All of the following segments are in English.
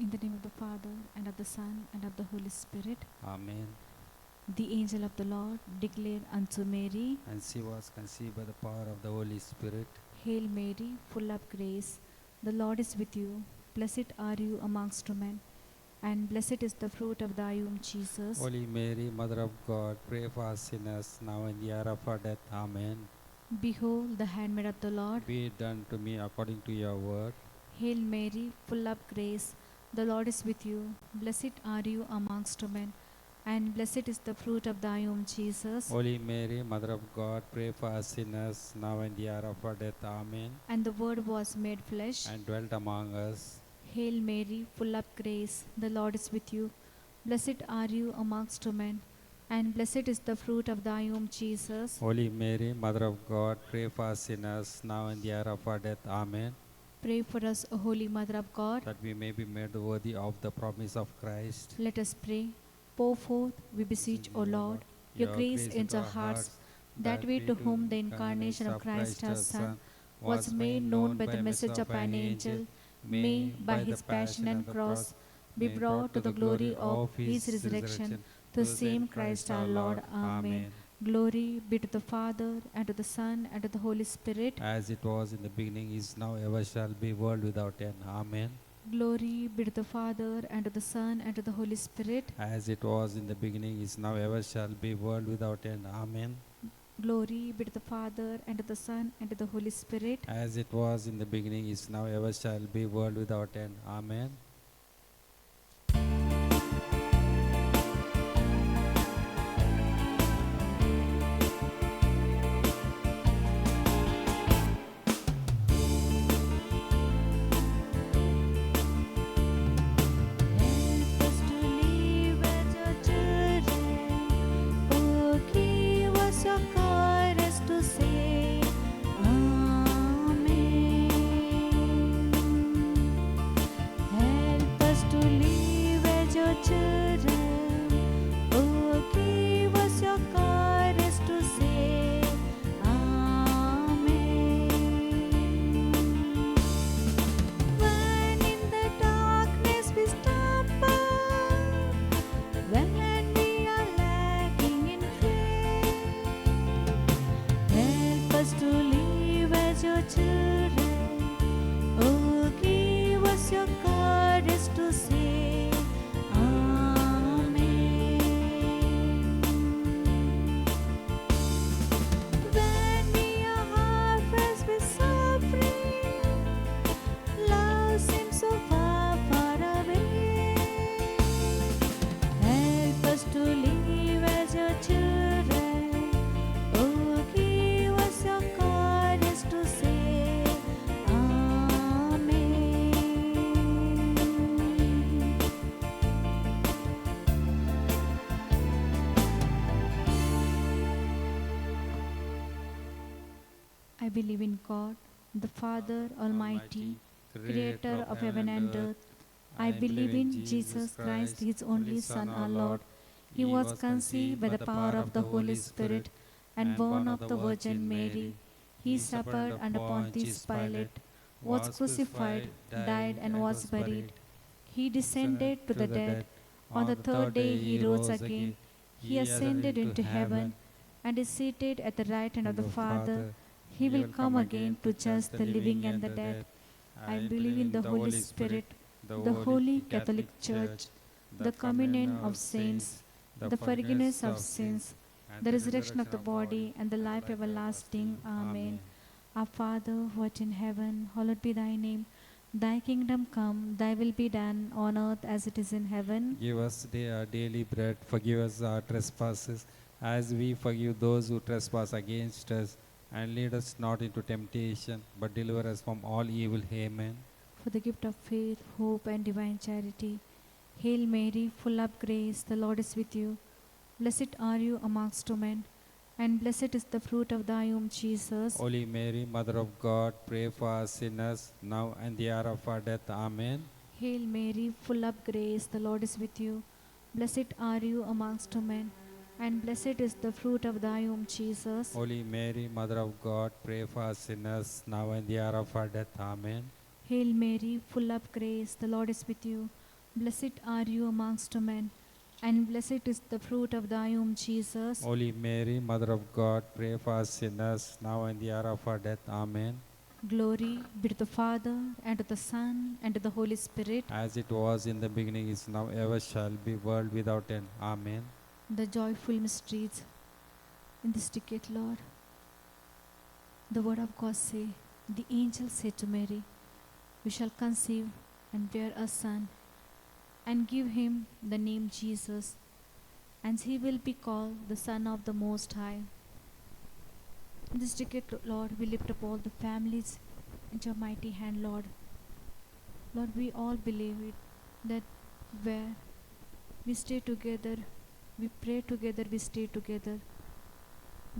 In the name of the Father, and of the Son, and of the Holy Spirit. Amen. The angel of the Lord declared unto Mary, And she was conceived by the power of the Holy Spirit. Hail Mary, full of grace, the Lord is with you. Blessed are you amongst women, and blessed is the fruit of thy womb, Jesus. Holy Mary, Mother of God, pray for us sinners, now and the hour of our death. Amen. Behold, the handmaid of the Lord. Be it done to me according to your word. Hail Mary, full of grace, the Lord is with you. Blessed are you amongst women, and blessed is the fruit of thy womb, Jesus. Holy Mary, Mother of God, pray for us sinners, now and the hour of our death. Amen. And the Word was made flesh. And dwelt among us. Hail Mary, full of grace, the Lord is with you. Blessed are you amongst women, and blessed is the fruit of thy womb, Jesus. Holy Mary, Mother of God, pray for us sinners, now and the hour of our death. Amen. Pray for us, O Holy Mother of God. That we may be made worthy of the promise of Christ. Let us pray. Pour forth, we beseech, O Lord, your grace into our hearts, that we to whom the incarnation of Christ our Son was made known by the message of an angel, may, by his passion and cross, be brought to the glory of his resurrection, through the same Christ our Lord. Amen. Glory be to the Father, and to the Son, and to the Holy Spirit. As it was in the beginning, is now, ever shall be, world without end. Amen. Glory be to the Father, and to the Son, and to the Holy Spirit. As it was in the beginning, is now, ever shall be, world without end. Amen. Glory be to the Father, and to the Son, and to the Holy Spirit. As it was in the beginning, is now, ever shall be, world without end. Amen. Help us to live as your children. Oh, give us your courage to say Amen. Help us to live as your children. Oh, give us your courage to say Amen. When in the darkness we stumble, when we are lacking in faith, help us to live as your children. Oh, give us your courage to say Amen. When we are half with suffering, love seems so far, far away. Help us to live as your children. Oh, give us your courage to say Amen. I believe in God, the Father Almighty, Creator of heaven and earth. I believe in Jesus Christ, his only Son, our Lord. He was conceived by the power of the Holy Spirit and born of the Virgin Mary. He suffered under Pontius Pilate, was crucified, died, and was buried. He descended to the dead. On the third day he rose again. He ascended into heaven and is seated at the right hand of the Father. He will come again to judge the living and the dead. I believe in the Holy Spirit, the Holy Catholic Church, the communion of saints, the forgiveness of sins, the resurrection of the body, and the life everlasting. Amen. Our Father, who art in heaven, hallowed be thy name. Thy kingdom come, thy will be done on earth as it is in heaven. Give us today our daily bread. Forgive us our trespasses, as we forgive those who trespass against us. And lead us not into temptation, but deliver us from all evil. Amen. For the gift of faith, hope, and divine charity. Hail Mary, full of grace, the Lord is with you. Blessed are you amongst women, and blessed is the fruit of thy womb, Jesus. Holy Mary, Mother of God, pray for us sinners, now and the hour of our death. Amen. Hail Mary, full of grace, the Lord is with you. Blessed are you amongst women, and blessed is the fruit of thy womb, Jesus. Holy Mary, Mother of God, pray for us sinners, now and the hour of our death. Amen. Hail Mary, full of grace, the Lord is with you. Blessed are you amongst men, and blessed is the fruit of thy womb, Jesus. Holy Mary, Mother of God, pray for us sinners, now and the hour of our death. Amen. Glory be to the Father, and to the Son, and to the Holy Spirit. As it was in the beginning, is now, ever shall be, world without end. Amen. The joyful mysteries in this decade, Lord. The word of God say, the angel said to Mary, "You shall conceive and bear a son, and give him the name Jesus, and he will be called the Son of the Most High." In this decade, Lord, we lift up all the families into your mighty hand, Lord. Lord, we all believe it, that where we stay together, we pray together, we stay together.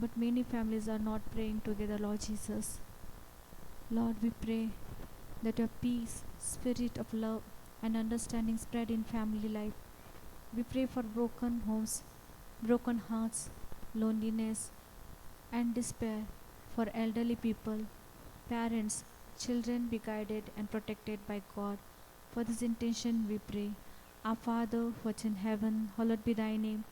But many families are not praying together, Lord Jesus. Lord, we pray that your peace, spirit of love, and understanding spread in family life. We pray for broken homes, broken hearts, loneliness, and despair, for elderly people, parents, children be guided and protected by God. For this intention we pray. Our Father, who art in heaven, hallowed be thy name.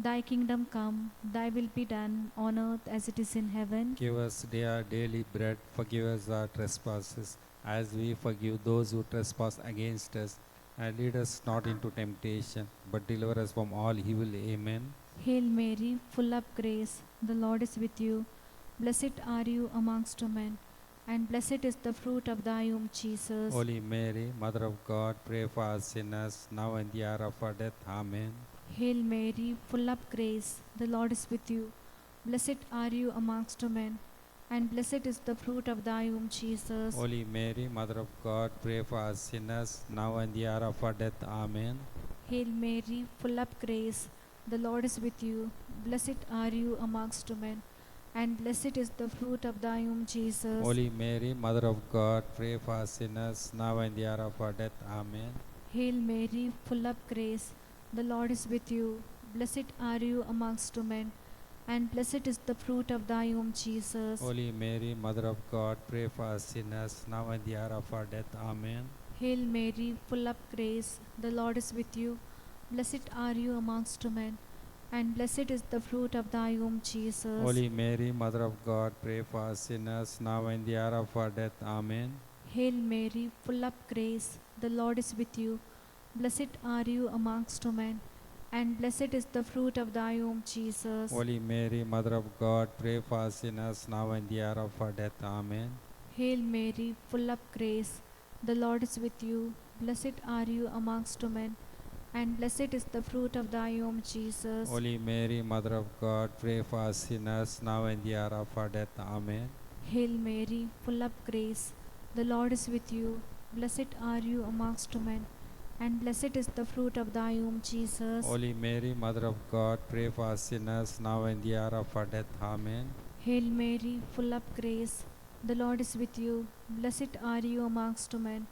Thy kingdom come, thy will be done on earth as it is in heaven. Give us our daily bread, forgive us our trespasses, as we forgive those who trespass against us. And lead us not into temptation, but deliver us from all evil. Amen. Hail Mary, full of grace, the Lord is with you. Blessed are you amongst women, and blessed is the fruit of thy womb, Jesus. Holy Mary, Mother of God, pray for us sinners, now and the hour of our death. Amen. Hail Mary, full of grace, the Lord is with you. Blessed are you amongst women, and blessed is the fruit of thy womb, Jesus. Holy Mary, Mother of God, pray for us sinners, now and the hour of our death. Amen. Hail Mary, full of grace, the Lord is with you. Blessed are you amongst women, and blessed is the fruit of thy womb, Jesus. Holy Mary, Mother of God, pray for us sinners, now and the hour of our death. Amen. Hail Mary, full of grace, the Lord is with you. Blessed are you amongst women, and blessed is the fruit of thy womb, Jesus. Holy Mary, Mother of God, pray for us sinners, now and the hour of our death. Amen. Hail Mary, full of grace, the Lord is with you. Blessed are you amongst women, and blessed is the fruit of thy womb, Jesus. Holy Mary, Mother of God, pray for us sinners, now and the hour of our death. Amen. Hail Mary, full of grace, the Lord is with you. Blessed are you amongst women, and blessed is the fruit of thy womb, Jesus. Holy Mary, Mother of God, pray for us sinners, now and the hour of our death. Amen. Hail Mary, full of grace, the Lord is with you. Blessed are you amongst women, and blessed is the fruit of thy womb, Jesus. Holy Mary, Mother of God, pray for us sinners, now and the hour of our death. Amen. Hail Mary, full of grace, the Lord is with you. Blessed are you amongst women, and blessed is the fruit of thy womb, Jesus. Holy Mary, Mother of God, pray for us sinners, now and the hour of our death. Amen. Hail Mary, full of grace, the Lord is with you. Blessed are you amongst women,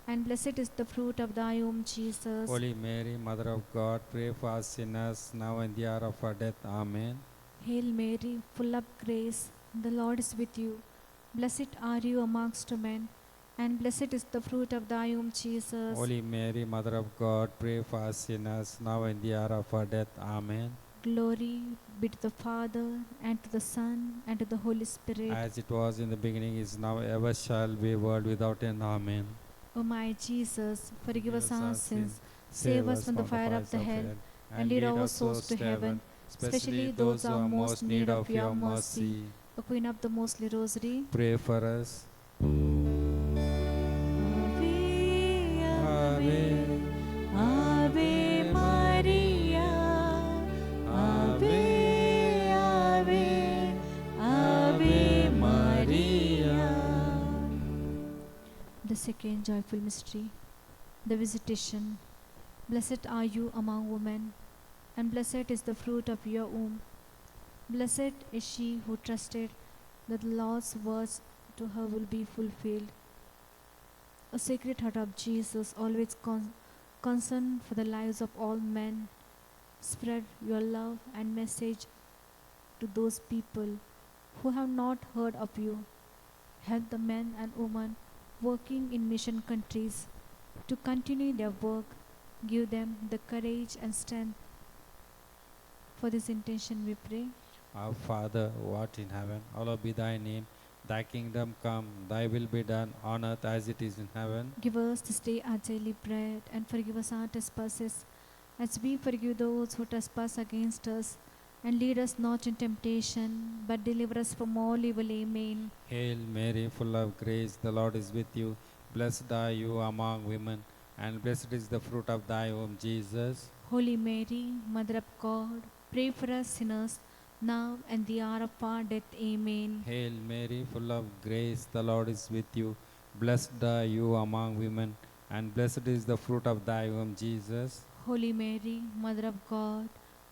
and blessed is the fruit of thy womb, Jesus. Holy Mary, Mother of God, pray for us sinners, now and the hour of our death. Amen. Hail Mary, full of grace, the Lord is with you. Blessed are you amongst women, and blessed is the fruit of thy womb, Jesus. Holy Mary, Mother of God, pray for us sinners, now and the hour of our death. Amen. Glory be to the Father, and to the Son, and to the Holy Spirit. As it was in the beginning, is now, ever shall be, world without end. Amen. O my Jesus, forgive us our sins, Save us from the fire of the hell, and lead our souls to heaven, especially those who are most in need of your mercy. O Queen of the Mostly Rosary, Pray for us. Ave, Ave, Ave Maria, Ave, Ave, Ave Maria. The second joyful mystery, the visitation. Blessed are you among women, and blessed is the fruit of your womb. Blessed is she who trusted that the Lord's words to her will be fulfilled. A sacred heart of Jesus, always concerned for the lives of all men, spread your love and message to those people who have not heard of you. Help the men and women working in mission countries to continue their work Give them the courage and strength. For this intention we pray. Our Father, who art in heaven, hallowed be thy name. Thy kingdom come, thy will be done on earth as it is in heaven. Give us this day our daily bread, and forgive us our trespasses, as we forgive those who trespass against us. And lead us not in temptation, but deliver us from all evil. Amen. Hail Mary, full of grace, the Lord is with you. Blessed are you among women, and blessed is the fruit of thy womb, Jesus. Holy Mary, Mother of God, pray for us sinners, now and the hour of our death. Amen. Hail Mary, full of grace, the Lord is with you. Blessed are you among women, and blessed is the fruit of thy womb, Jesus. Holy Mary, Mother of God,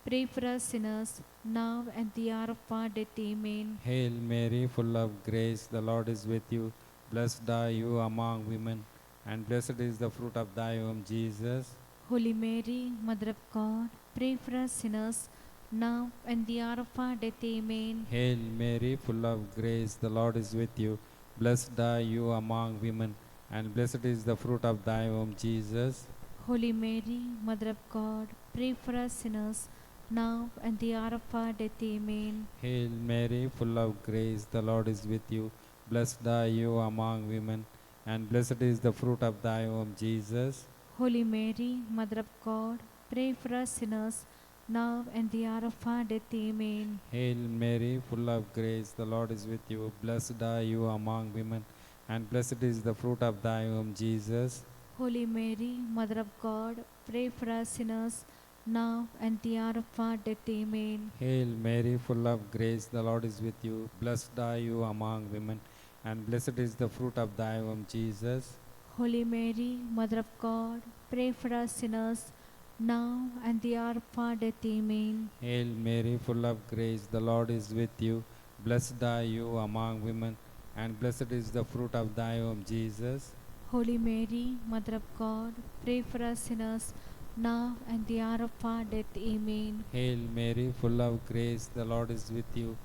pray for us sinners, now and the hour of our death. Amen. Hail Mary, full of grace, the Lord is with you. Blessed are you among women, and blessed is the fruit of thy womb, Jesus. Holy Mary, Mother of God, pray for us sinners, now and the hour of our death. Amen. Hail Mary, full of grace, the Lord is with you. Blessed are you among women, and blessed is the fruit of thy womb, Jesus. Holy Mary, Mother of God, pray for us sinners, now and the hour of our death. Amen. Hail Mary, full of grace, the Lord is with you. Blessed are you among women, and blessed is the fruit of thy womb, Jesus. Holy Mary, Mother of God, pray for us sinners, now and the hour of our death. Amen. Hail Mary, full of grace, the Lord is with you. Blessed are you among women, and blessed is the fruit of thy womb, Jesus. Holy Mary, Mother of God, pray for us sinners, now and the hour of our death. Amen. Hail Mary, full of grace, the Lord is with you. Blessed are you among women, and blessed is the fruit of thy womb, Jesus. Holy Mary, Mother of God, pray for us sinners, now and the hour of our death. Amen. Hail Mary, full of grace, the Lord is with you. Blessed are you among women, and blessed is the fruit of thy womb, Jesus. Holy Mary, Mother of God, pray for us sinners, now and the hour of our death. Amen. Hail Mary, full of grace, the Lord is with you.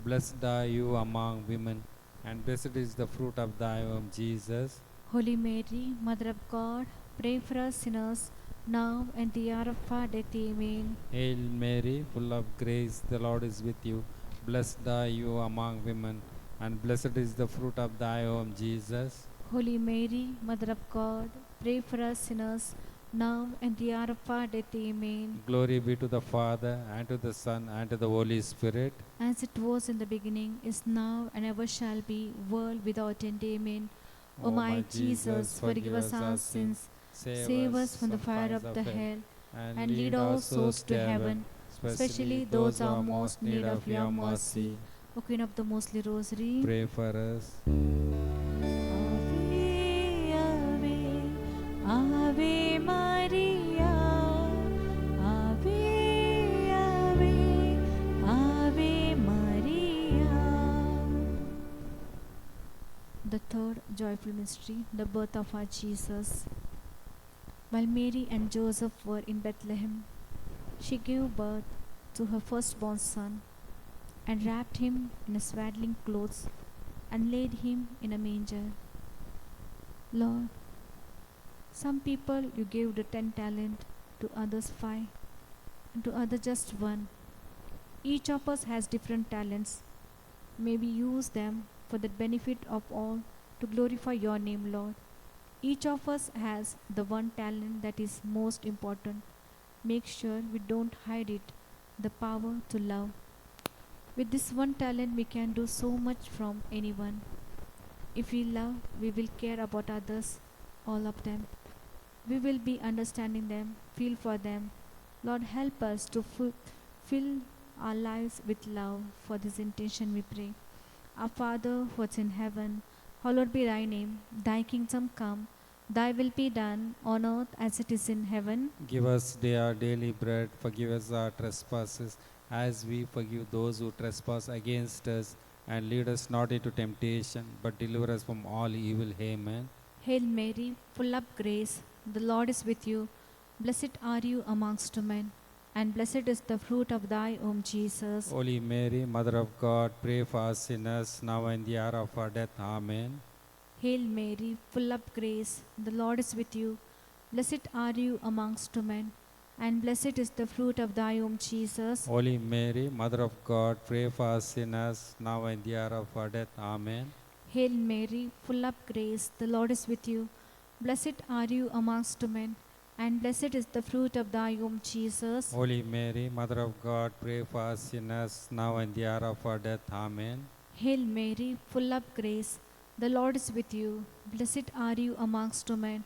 Blessed are you among women, and blessed is the fruit of thy womb, Jesus. Holy Mary, Mother of God, pray for us sinners, now and the hour of our death. Amen. Hail Mary, full of grace, the Lord is with you. Blessed are you among women, and blessed is the fruit of thy womb, Jesus. Holy Mary, Mother of God, pray for us sinners, now and the hour of our death. Amen. Glory be to the Father, and to the Son, and to the Holy Spirit. As it was in the beginning, is now, and ever shall be, world without end. Amen. O my Jesus, forgive us our sins, save us from the fire of the hell, and lead all souls to heaven, especially those who are most need of your mercy. O Queen of the Mostly Rosary, Pray for us. Ave, Ave, Ave Maria, Ave, Ave, Ave Maria. The third joyful mystery, the birth of our Jesus. While Mary and Joseph were in Bethlehem, she gave birth to her firstborn son, and wrapped him in swaddling clothes, and laid him in a manger. Lord, some people you gave the 10 talent, to others 5, and to others just 1. Each of us has different talents. May we use them for the benefit of all, to glorify your name, Lord. Each of us has the one talent that is most important. Make sure we don't hide it, the power to love. With this one talent, we can do so much from anyone. If we love, we will care about others, all of them. We will be understanding them, feel for them. Lord, help us to fill our lives with love. For this intention we pray. Our Father, who art in heaven, hallowed be thy name. Thy kingdom come, thy will be done on earth as it is in heaven. Give us day our daily bread. Forgive us our trespasses, as we forgive those who trespass against us. And lead us not into temptation, but deliver us from all evil. Amen. Hail Mary, full of grace, the Lord is with you. Blessed are you amongst women, and blessed is the fruit of thy womb, Jesus. Holy Mary, Mother of God, pray for us sinners, now and the hour of our death. Amen. Hail Mary, full of grace, the Lord is with you. Blessed are you amongst women, and blessed is the fruit of thy womb, Jesus. Holy Mary, Mother of God, pray for us sinners, now and the hour of our death. Amen. Hail Mary, full of grace, the Lord is with you. Blessed are you amongst women, and blessed is the fruit of thy womb, Jesus. Holy Mary, Mother of God, pray for us sinners, now and the hour of our death. Amen. Hail Mary, full of grace, the Lord is with you. Blessed are you amongst women,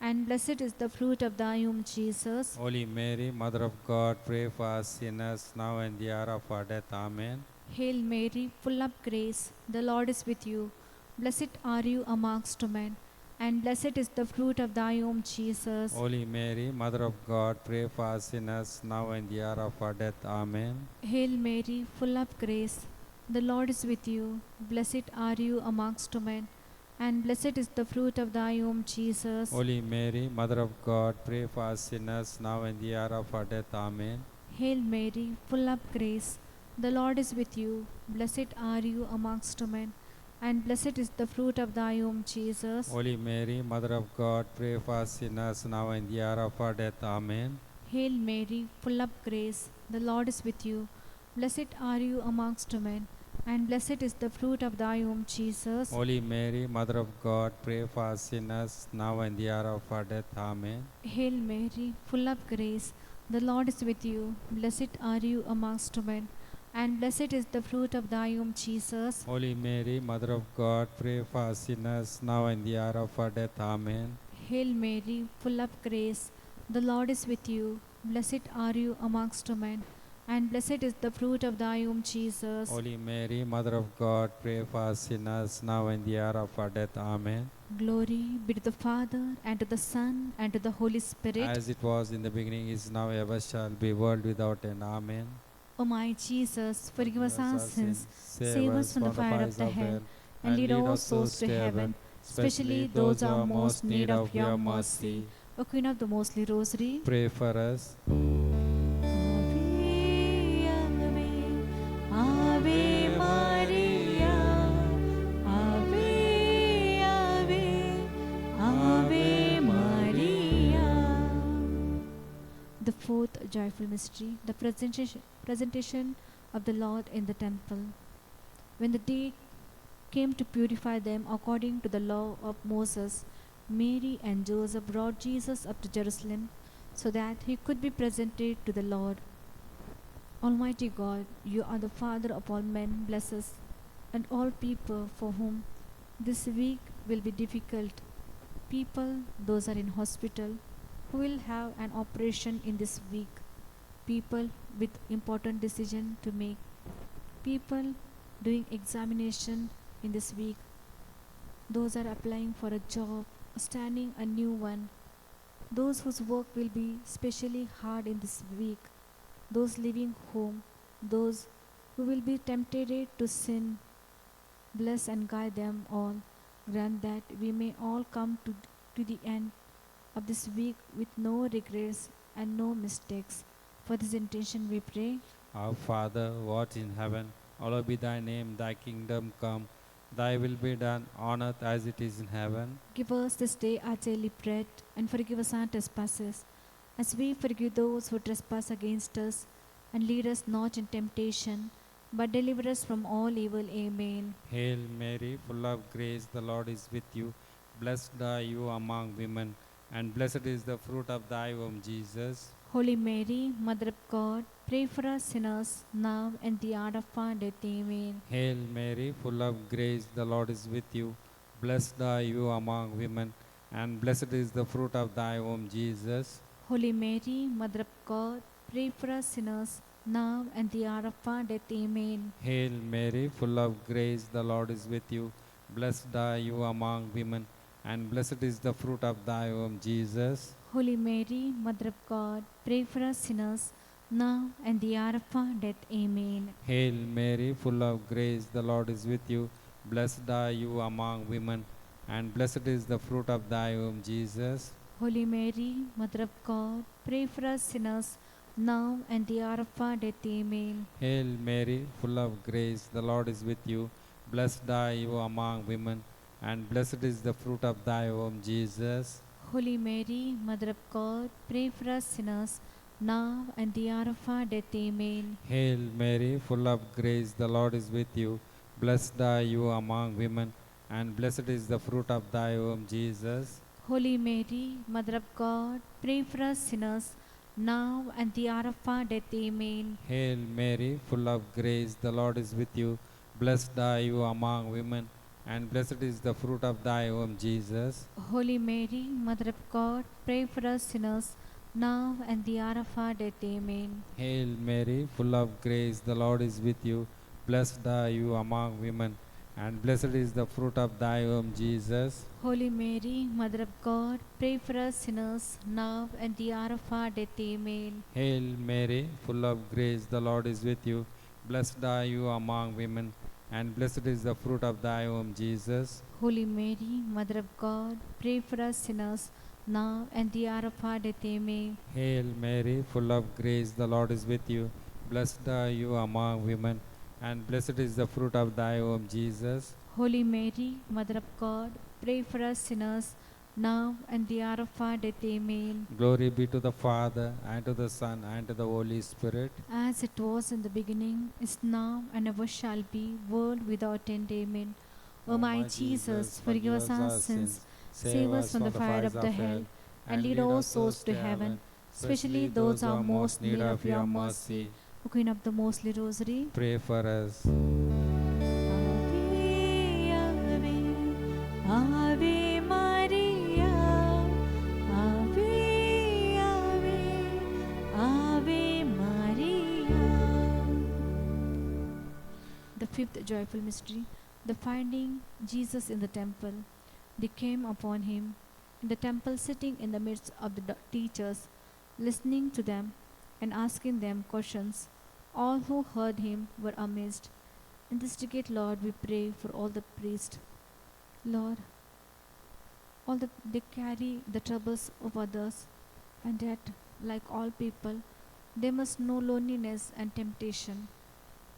and blessed is the fruit of thy womb, Jesus. Holy Mary, Mother of God, pray for us sinners, now and the hour of our death. Amen. Hail Mary, full of grace, the Lord is with you. Blessed are you amongst women, and blessed is the fruit of thy womb, Jesus. Holy Mary, Mother of God, pray for us sinners, now and the hour of our death. Amen. Hail Mary, full of grace, the Lord is with you. Blessed are you amongst women, and blessed is the fruit of thy womb, Jesus. Holy Mary, Mother of God, pray for us sinners, now and the hour of our death. Amen. Hail Mary, full of grace, the Lord is with you. Blessed are you amongst women, and blessed is the fruit of thy womb, Jesus. Holy Mary, Mother of God, pray for us sinners, now and the hour of our death. Amen. Hail Mary, full of grace, the Lord is with you. Blessed are you amongst women, and blessed is the fruit of thy womb, Jesus. Holy Mary, Mother of God, pray for us sinners, now and the hour of our death. Amen. Hail Mary, full of grace, the Lord is with you. Blessed are you amongst women, and blessed is the fruit of thy womb, Jesus. Holy Mary, Mother of God, pray for us sinners, now and the hour of our death. Amen. Hail Mary, full of grace, the Lord is with you. Blessed are you amongst women, and blessed is the fruit of thy womb, Jesus. Holy Mary, Mother of God, pray for us sinners, now and the hour of our death. Amen. Glory be to the Father, and to the Son, and to the Holy Spirit. As it was in the beginning, is now, ever shall be, world without end. Amen. O my Jesus, forgive us our sins, Save us from the fire of the hell, and lead all souls to heaven, especially those who are most need of your mercy. O Queen of the Mostly Rosary, Pray for us. Ave, Ave, Ave Maria, Ave, Ave, Ave Maria. The fourth joyful mystery, the presentation of the Lord in the temple. When the day came to purify them according to the law of Moses, Mary and Joseph brought Jesus up to Jerusalem so that he could be presented to the Lord. Almighty God, you are the Father of all men, bless us and all people for whom this week will be difficult. People, those are in hospital, who will have an operation in this week. People with important decision to make. People doing examination in this week. Those are applying for a job, standing a new one. Those whose work will be specially hard in this week. Those leaving home. Those who will be tempted to sin. Bless and guide them all. Grant that we may all come to the end of this week with no regrets and no mistakes. For this intention we pray. Our Father, who art in heaven, hallowed be thy name, thy kingdom come, thy will be done on earth as it is in heaven. Give us this day our daily bread, and forgive us our trespasses, as we forgive those who trespass against us. And lead us not in temptation, but deliver us from all evil. Amen. Hail Mary, full of grace, the Lord is with you. Blessed are you among women, and blessed is the fruit of thy womb, Jesus. Holy Mary, Mother of God, pray for us sinners, now and the hour of our death. Amen. Hail Mary, full of grace, the Lord is with you. Blessed are you among women, and blessed is the fruit of thy womb, Jesus. Holy Mary, Mother of God, pray for us sinners, now and the hour of our death. Amen. Hail Mary, full of grace, the Lord is with you. Blessed are you among women, and blessed is the fruit of thy womb, Jesus. Holy Mary, Mother of God, pray for us sinners, now and the hour of our death. Amen. Hail Mary, full of grace, the Lord is with you. Blessed are you among women, and blessed is the fruit of thy womb, Jesus. Holy Mary, Mother of God, pray for us sinners, now and the hour of our death. Amen. Hail Mary, full of grace, the Lord is with you. Blessed are you among women, and blessed is the fruit of thy womb, Jesus. Holy Mary, Mother of God, pray for us sinners, now and the hour of our death. Amen. Hail Mary, full of grace, the Lord is with you. Blessed are you among women, and blessed is the fruit of thy womb, Jesus. Holy Mary, Mother of God, pray for us sinners, now and the hour of our death. Amen. Hail Mary, full of grace, the Lord is with you. Blessed are you among women, and blessed is the fruit of thy womb, Jesus. Holy Mary, Mother of God, pray for us sinners, now and the hour of our death. Amen. Hail Mary, full of grace, the Lord is with you. Blessed are you among women, and blessed is the fruit of thy womb, Jesus. Holy Mary, Mother of God, pray for us sinners, now and the hour of our death. Amen. Hail Mary, full of grace, the Lord is with you. Blessed are you among women, and blessed is the fruit of thy womb, Jesus. Holy Mary, Mother of God, pray for us sinners, now and the hour of our death. Amen. Hail Mary, full of grace, the Lord is with you. Blessed are you among women, and blessed is the fruit of thy womb, Jesus. Holy Mary, Mother of God, pray for us sinners, now and the hour of our death. Amen. Glory be to the Father, and to the Son, and to the Holy Spirit. As it was in the beginning, is now, and ever shall be, world without end. Amen. O my Jesus, forgive us our sins, save us from the fire of the hell, and lead all souls to heaven, especially those who are most in need of your mercy. O Queen of the Mostly Rosary, Pray for us. Ave, Ave, Ave Maria, Ave, Ave, Ave Maria. The fifth joyful mystery, the finding Jesus in the temple. They came upon him in the temple, sitting in the midst of the teachers, listening to them and asking them questions. All who heard him were amazed. Investigate, Lord, we pray for all the priests. Lord, they carry the troubles of others, and yet, like all people, they must know loneliness and temptation.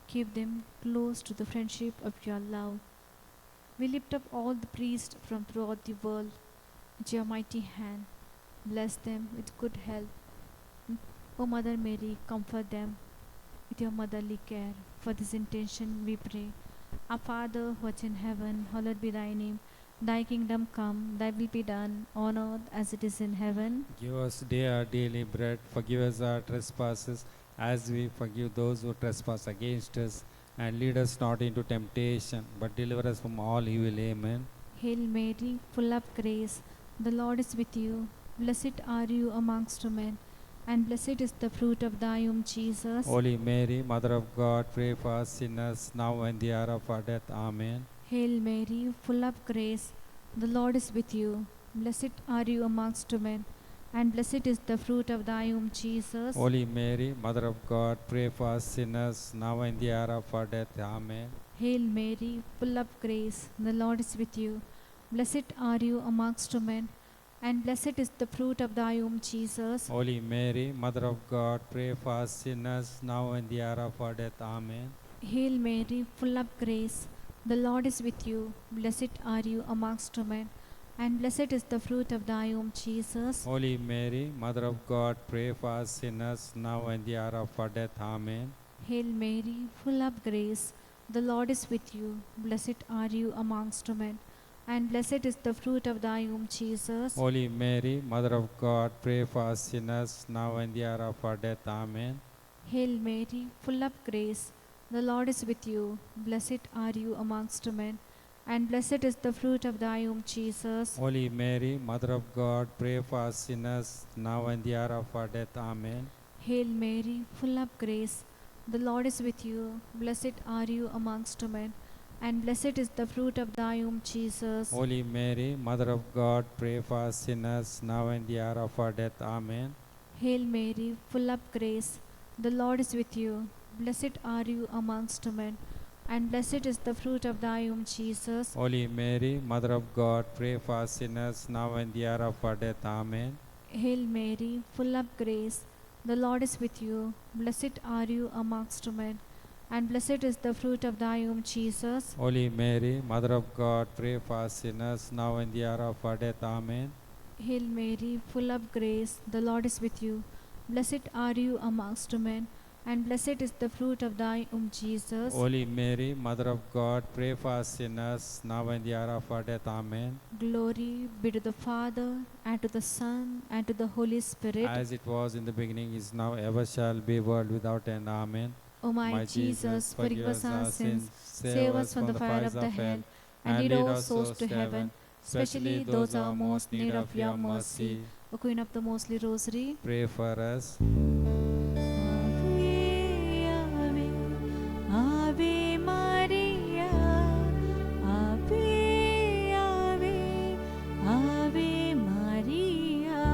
Keep them close to the friendship of your love. We lift up all the priests from throughout the world with your mighty hand. Bless them with good health. O Mother Mary, comfort them with your motherly care. For this intention we pray. Our Father, who art in heaven, hallowed be thy name. Thy kingdom come, thy will be done, on earth as it is in heaven. Give us day our daily bread. Forgive us our trespasses, as we forgive those who trespass against us. And lead us not into temptation, but deliver us from all evil. Amen. Hail Mary, full of grace, the Lord is with you. Blessed are you amongst women, and blessed is the fruit of thy womb, Jesus. Holy Mary, Mother of God, pray for us sinners, now and the hour of our death. Amen. Hail Mary, full of grace, the Lord is with you. Blessed are you amongst women, and blessed is the fruit of thy womb, Jesus. Holy Mary, Mother of God, pray for us sinners, now and the hour of our death. Amen. Hail Mary, full of grace, the Lord is with you. Blessed are you amongst women, and blessed is the fruit of thy womb, Jesus. Holy Mary, Mother of God, pray for us sinners, now and the hour of our death. Amen. Hail Mary, full of grace, the Lord is with you. Blessed are you amongst women, and blessed is the fruit of thy womb, Jesus. Holy Mary, Mother of God, pray for us sinners, now and the hour of our death. Amen. Hail Mary, full of grace, the Lord is with you. Blessed are you amongst women, and blessed is the fruit of thy womb, Jesus. Holy Mary, Mother of God, pray for us sinners, now and the hour of our death. Amen. Hail Mary, full of grace, the Lord is with you. Blessed are you amongst women, and blessed is the fruit of thy womb, Jesus. Holy Mary, Mother of God, pray for us sinners, now and the hour of our death. Amen. Hail Mary, full of grace, the Lord is with you. Blessed are you amongst women, and blessed is the fruit of thy womb, Jesus. Holy Mary, Mother of God, pray for us sinners, now and the hour of our death. Amen. Hail Mary, full of grace, the Lord is with you. Blessed are you amongst women, and blessed is the fruit of thy womb, Jesus. Holy Mary, Mother of God, pray for us sinners, now and the hour of our death. Amen. Hail Mary, full of grace, the Lord is with you. Blessed are you amongst women, and blessed is the fruit of thy womb, Jesus. Holy Mary, Mother of God, pray for us sinners, now and the hour of our death. Amen. Hail Mary, full of grace, the Lord is with you. Blessed are you amongst women, and blessed is the fruit of thy womb, Jesus. Holy Mary, Mother of God, pray for us sinners, now and the hour of our death. Amen. Glory be to the Father, and to the Son, and to the Holy Spirit. As it was in the beginning, is now, ever shall be, world without end. Amen. O my Jesus, forgive us our sins, save us from the fire of the hell, and lead all souls to heaven, especially those who are most need of your mercy. O Queen of the Mostly Rosary, Pray for us. Ave, Ave, Ave Maria, Ave, Ave, Ave Maria.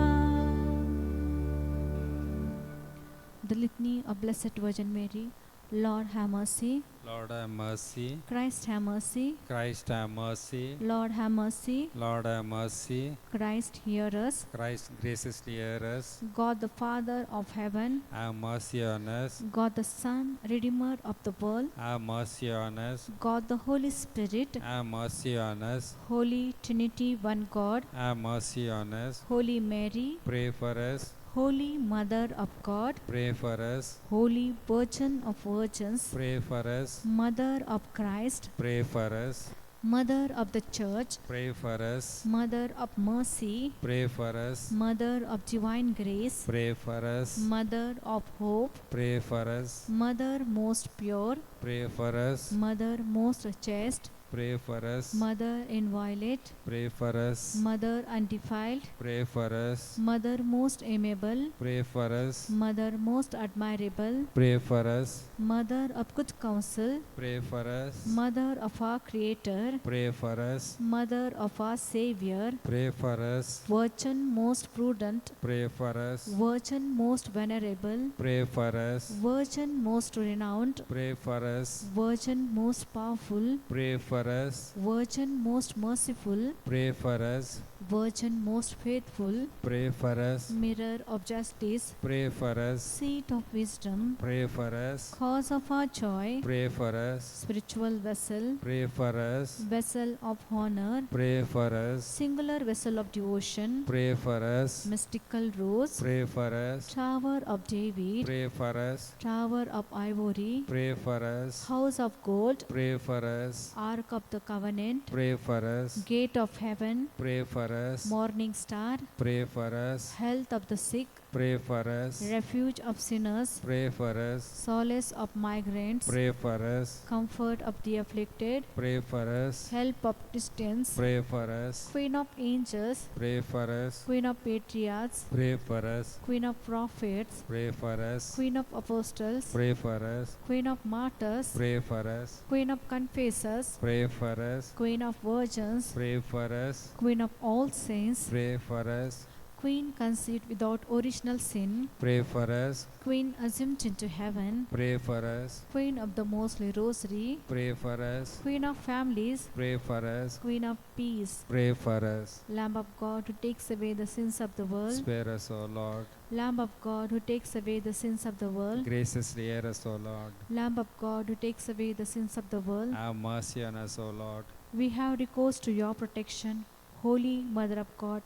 The Litany of Blessed Virgin Mary. Lord have mercy. Lord have mercy. Christ have mercy. Christ have mercy. Lord have mercy. Lord have mercy. Christ hear us. Christ graciously hear us. God the Father of heaven, Have mercy on us. God the Son, Redeemer of the world, Have mercy on us. God the Holy Spirit, Have mercy on us. Holy Trinity, one God, Have mercy on us. Holy Mary, Pray for us. Holy Mother of God, Pray for us. Holy Virgin of Virgins, Pray for us. Mother of Christ, Pray for us. Mother of the Church, Pray for us. Mother of Mercy, Pray for us. Mother of Divine Grace, Pray for us. Mother of Hope, Pray for us. Mother most pure, Pray for us. Mother most chaste, Pray for us. Mother inviolate, Pray for us. Mother undefiled, Pray for us. Mother most amiable, Pray for us. Mother most admirable, Pray for us. Mother of good counsel, Pray for us. Mother of our Creator, Pray for us. Mother of our Savior, Pray for us. Virgin most prudent, Pray for us. Virgin most venerable, Pray for us. Virgin most renowned, Pray for us. Virgin most powerful, Pray for us. Virgin most merciful, Pray for us. Virgin most faithful, Pray for us. Mirror of justice, Pray for us. Seat of wisdom, Pray for us. Cause of our joy, Pray for us. Spiritual vessel, Pray for us. Vessel of honor, Pray for us. Singular vessel of devotion, Pray for us. Mystical rose, Pray for us. Tower of David, Pray for us. Tower of ivory, Pray for us. House of gold, Pray for us. Ark of the covenant, Pray for us. Gate of heaven, Pray for us. Morning star, Pray for us. Health of the sick, Pray for us. Refuge of sinners, Pray for us. Solace of migrants, Pray for us. Comfort of the afflicted, Pray for us. Help of Christians, Pray for us. Queen of angels, Pray for us. Queen of patriarchs, Pray for us. Queen of prophets, Pray for us. Queen of apostles, Pray for us. Queen of martyrs, Pray for us. Queen of confessors, Pray for us. Queen of virgins, Pray for us. Queen of all saints, Pray for us. Queen conceived without original sin, Pray for us. Queen assumed into heaven, Pray for us. Queen of the Mostly Rosary, Pray for us. Queen of families, Pray for us. Queen of peace, Pray for us. Lamb of God who takes away the sins of the world, Spare us, O Lord. Lamb of God who takes away the sins of the world, Graciously hear us, O Lord. Lamb of God who takes away the sins of the world, Have mercy on us, O Lord. we have recourse to your protection, Holy Mother of God.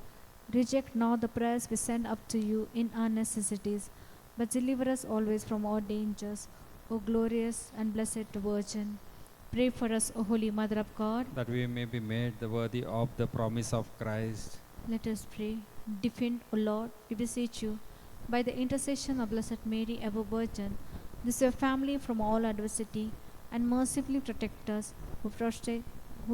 Reject not the prayers we send up to you in our necessities, but deliver us always from all dangers, O glorious and blessed Virgin. Pray for us, O Holy Mother of God. That we may be made the worthy of the promise of Christ. Let us pray. Defend, O Lord, we beseech you, by the intercession of Blessed Mary, ever Virgin, this your family from all adversity, and mercifully protect us, who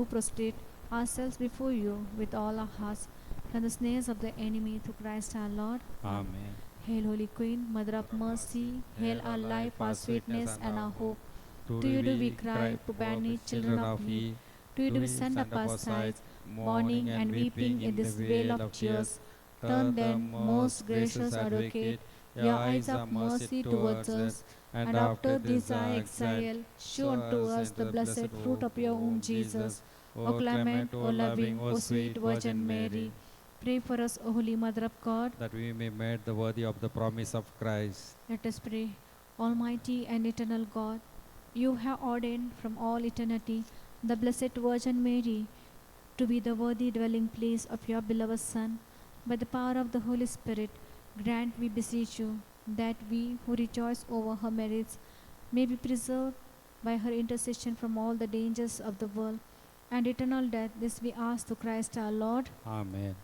prostrate ourselves before you with all our hearts, from the snares of the enemy, through Christ our Lord. Amen. Hail, Holy Queen, Mother of Mercy, hail our life, our sweetness, and our hope. To you do we cry, poor banished children of Eve. To you do we send up our sighs, mourning and weeping in this vale of tears. Turn then, most gracious Advocate, your eyes of mercy towards us, and after this our exile, show unto us the blessed fruit of your womb, Jesus. O clement, O loving, O sweet Virgin Mary, pray for us, O Holy Mother of God. That we may be made the worthy of the promise of Christ. Let us pray. Almighty and eternal God, you have ordained from all eternity the Blessed Virgin Mary to be the worthy dwelling place of your beloved Son, By the power of the Holy Spirit, grant, we beseech you, that we who rejoice over her merits may be preserved by her intercession from all the dangers of the world and eternal death. This we ask through Christ our Lord. Amen.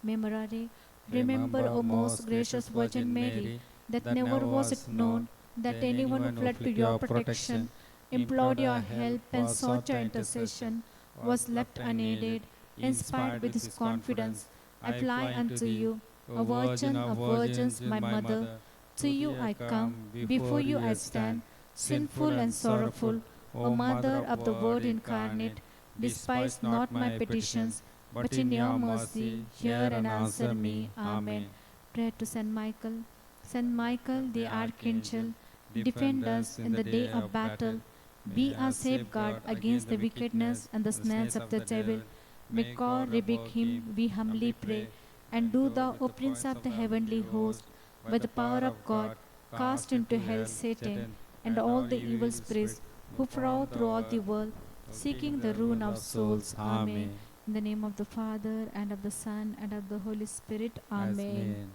Memorare. Remember, O most gracious Virgin Mary, that never was it known that anyone who fled to your protection, implored your help, and sought your intercession was left unaided. Inspired with this confidence, I fly unto you, O Virgin of Virgins, my Mother. To you I come, before you I stand, sinful and sorrowful. O Mother of the Word incarnate, despise not my petitions, but in your mercy hear and answer me. Amen. Prayer to Saint Michael. Saint Michael, the Archangel, defend us in the day of battle. Be our safeguard against the wickedness and the snares of the devil. May God rebuke him, we humbly pray. And do thou, O Prince of the heavenly host, by the power of God, cast into hell Satan and all the evil spirits who prowl through all the world, seeking the ruin of souls. Amen. In the name of the Father, and of the Son, and of the Holy Spirit. Amen.